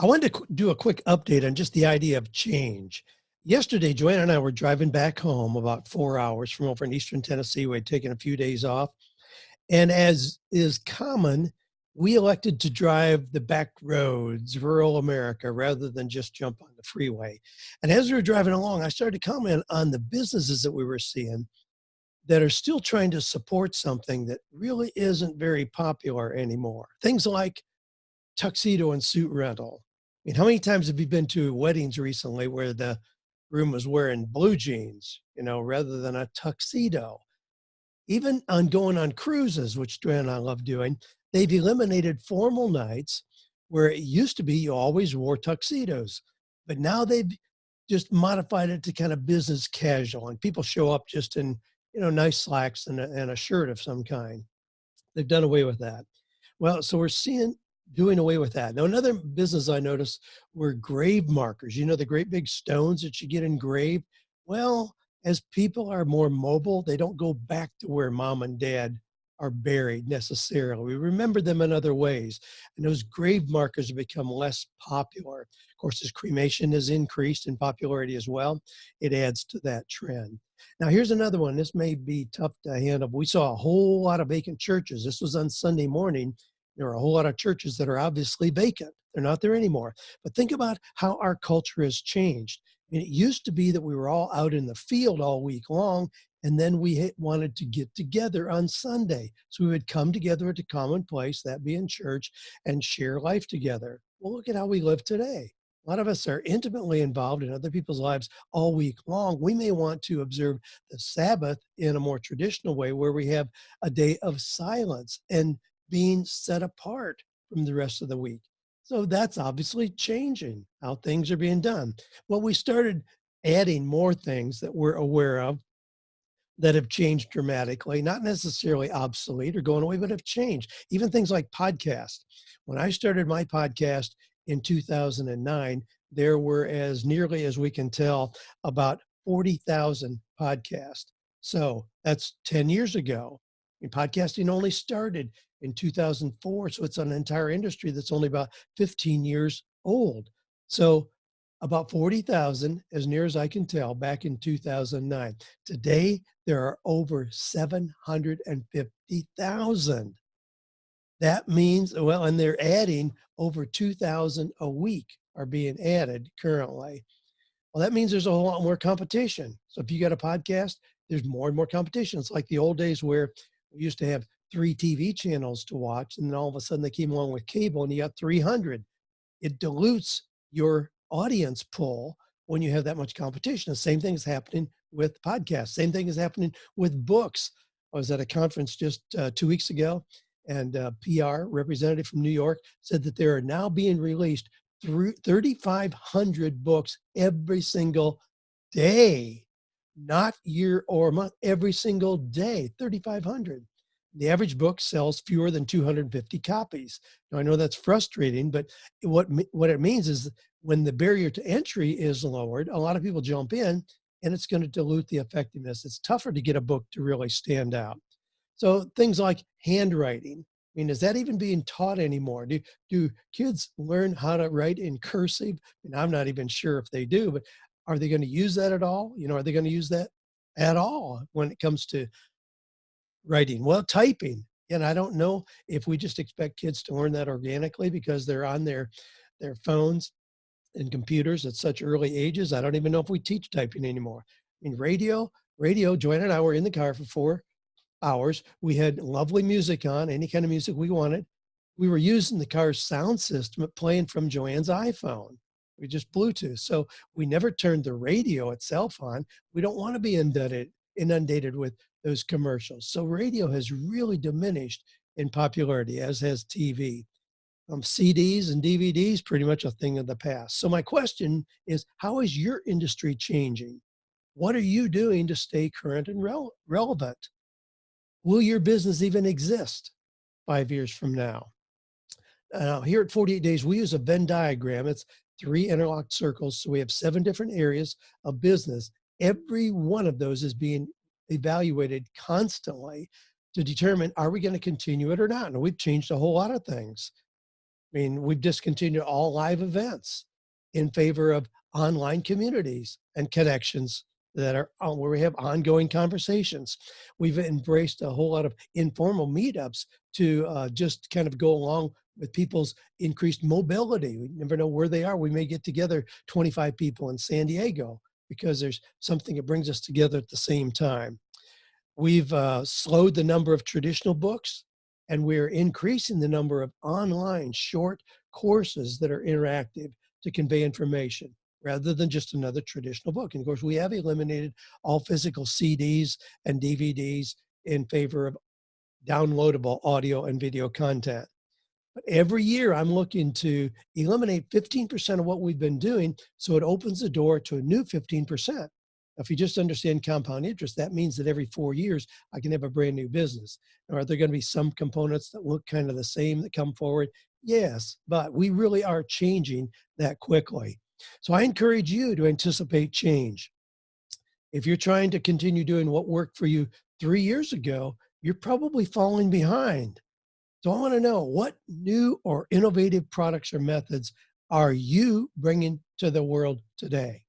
I wanted to do a quick update on just the idea of change. Yesterday, Joanna and I were driving back home about 4 hours from over in Eastern Tennessee. We had taken a few days off. And as is common, we elected to drive the back roads, rural America, rather than just jump on the freeway. And as we were driving along, I started to comment on the businesses that we were seeing that are still trying to support something that really isn't very popular anymore. Things like tuxedo and suit rental. I mean, how many times have you been to weddings recently where the groom was wearing blue jeans, rather than a tuxedo? Even on going on cruises, which Joanne and I love doing, they've eliminated formal nights where it used to be you always wore tuxedos, but now they've just modified it to kind of business casual, and people show up just in nice slacks and a shirt of some kind. They've done away with that. Well, so we're seeing doing away with that. Now, another business I noticed were grave markers. The great big stones that you get engraved. Well, as people are more mobile, they don't go back to where mom and dad are buried necessarily. We remember them in other ways. And those grave markers have become less popular. Of course, as cremation has increased in popularity as well, it adds to that trend. Now, here's another one. This may be tough to handle. We saw a whole lot of vacant churches. This was on Sunday morning. There are a whole lot of churches that are obviously vacant. They're not there anymore. But think about how our culture has changed. I mean, it used to be that we were all out in the field all week long, and then we wanted to get together on Sunday. So we would come together at a common place, that being church, and share life together. Well, look at how we live today. A lot of us are intimately involved in other people's lives all week long. We may want to observe the Sabbath in a more traditional way where we have a day of silence and being set apart from the rest of the week. So that's obviously changing how things are being done. Well, we started adding more things that we're aware of that have changed dramatically, not necessarily obsolete or going away, but have changed. Even things like podcasts. When I started my podcast in 2009, there were, as nearly as we can tell, about 40,000 podcasts. So that's 10 years ago. And podcasting only started in 2004, so it's an entire industry that's only about 15 years old. So about 40,000, as near as I can tell, back in 2009. Today, there are over 750,000. That means, well, and they're adding over 2,000 a week are being added currently. Well, that means there's a whole lot more competition. So if you got a podcast, there's more and more competition. It's like the old days where we used to have 3 TV channels to watch, and then all of a sudden they came along with cable and you got 300. It dilutes your audience pool when you have that much competition. The same thing is happening with podcasts. Same thing is happening with books. I was at a conference just 2 weeks ago, and a PR representative from New York said that there are now being released 3,500 books every single day, not year or month, every single day, 3,500. The average book sells fewer than 250 copies. Now, I know that's frustrating, but what it means is when the barrier to entry is lowered, a lot of people jump in, and it's going to dilute the effectiveness. It's tougher to get a book to really stand out. So things like handwriting. I mean, is that even being taught anymore? Do kids learn how to write in cursive? And I'm not even sure if they do, but are they going to use that at all? Are they going to use that at all when it comes to writing? Well, typing. And I don't know if we just expect kids to learn that organically because they're on their phones and computers at such early ages. I don't even know if we teach typing anymore. I mean, radio, Joanna and I were in the car for 4 hours. We had lovely music on, any kind of music we wanted. We were using the car's sound system playing from Joanne's iPhone. We just Bluetooth. So we never turned the radio itself on. We don't want to be inundated with those commercials. So radio has really diminished in popularity, as has TV. CDs and DVDs, pretty much a thing of the past. So my question is, how is your industry changing? What are you doing to stay current and relevant? Will your business even exist 5 years from now? Here at 48 Days, we use a Venn diagram. It's 3 interlocked circles. So we have 7 different areas of business. Every one of those is being evaluated constantly to determine, are we going to continue it or not? And we've changed a whole lot of things. I mean, we've discontinued all live events in favor of online communities and connections that are where we have ongoing conversations. We've embraced a whole lot of informal meetups to just kind of go along with people's increased mobility. We never know where they are. We may get together 25 people in San Diego because there's something that brings us together at the same time. We've slowed the number of traditional books, and we're increasing the number of online short courses that are interactive to convey information rather than just another traditional book. And of course, we have eliminated all physical CDs and DVDs in favor of downloadable audio and video content. But every year, I'm looking to eliminate 15% of what we've been doing so it opens the door to a new 15%. If you just understand compound interest, that means that every 4 years, I can have a brand new business. Now, are there going to be some components that look kind of the same that come forward? Yes, but we really are changing that quickly. So I encourage you to anticipate change. If you're trying to continue doing what worked for you 3 years ago, you're probably falling behind. So I want to know, what new or innovative products or methods are you bringing to the world today?